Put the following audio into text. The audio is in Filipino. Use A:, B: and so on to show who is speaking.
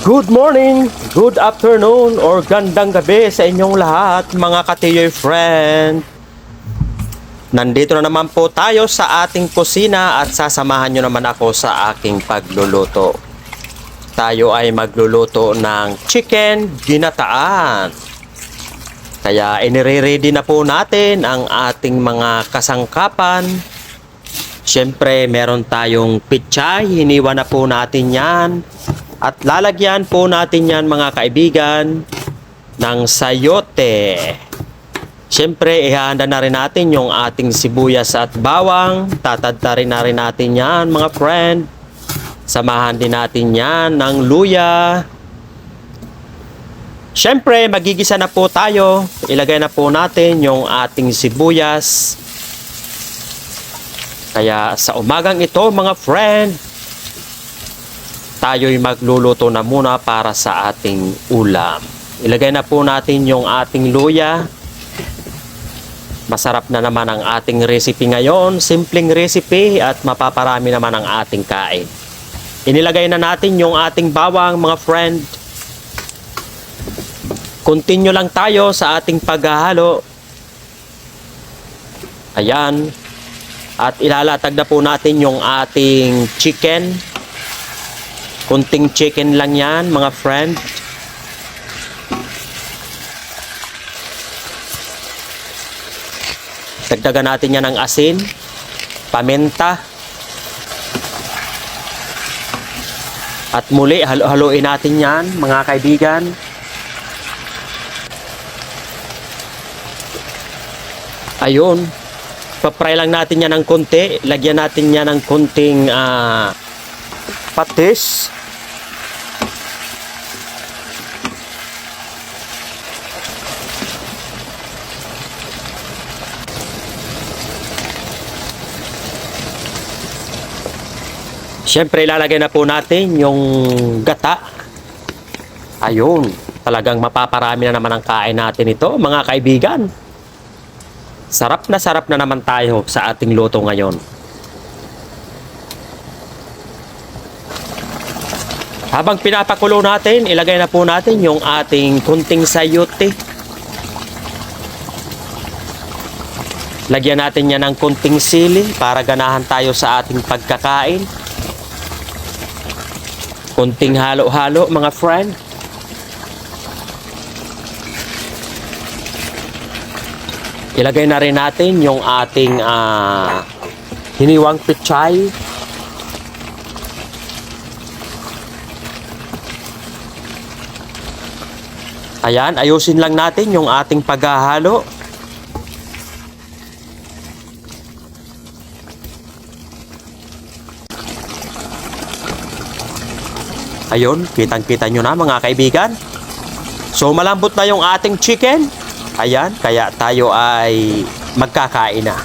A: Good morning, good afternoon, or gandang gabi sa inyong lahat mga ka-Tiyoy friend. Nandito na naman po tayo sa ating kusina at sasamahan nyo naman ako sa aking pagluluto. Tayo ay magluluto ng chicken ginataan. Kaya inire-ready na po natin ang ating mga kasangkapan. Siyempre meron tayong pichay, hiniwa na po natin yan. At lalagyan po natin yan mga kaibigan ng sayote. Siyempre ihahanda na rin natin yung ating sibuyas at bawang. Tatadtarin na rin natin yan mga friend. Samahan din natin yan ng luya. Siyempre magigisa na po tayo. Ilagay na po natin yung ating sibuyas. Kaya sa umagang ito mga friend, tayo'y magluluto na muna para sa ating ulam. Ilagay na po natin yung ating luya. Masarap na naman ang ating recipe ngayon. Simpleng recipe at mapaparami naman ang ating kain. Inilagay na natin yung ating bawang mga friend. Continue lang tayo sa ating paghahalo. Ayan. At ilalatag na po natin yung ating chicken. Kunting chicken lang yan mga friend. Dagdagan natin yan ng asin, paminta. At muli halo-haloin natin yan mga kaibigan. Ayun. Papry lang natin yan ng konti. Lagyan natin yan ng konting patis. Siyempre ilalagay na po natin yung gata. Ayun, talagang mapaparami na naman ang kain natin ito mga kaibigan. Sarap na naman tayo sa ating luto ngayon. Habang pinapakulo natin, ilagay na po natin yung ating kunting sayote. Lagyan natin yan ng kunting sili para ganahan tayo sa ating pagkakain. Kunting halo-halo mga friend. Ilagay na rin natin yung ating hiniwang pichay. Ayan, ayusin lang natin yung ating paghahalo. Ayun, kitang-kita nyo na mga kaibigan. So malambot na yung ating chicken. Ayan, kaya tayo ay magkakain na.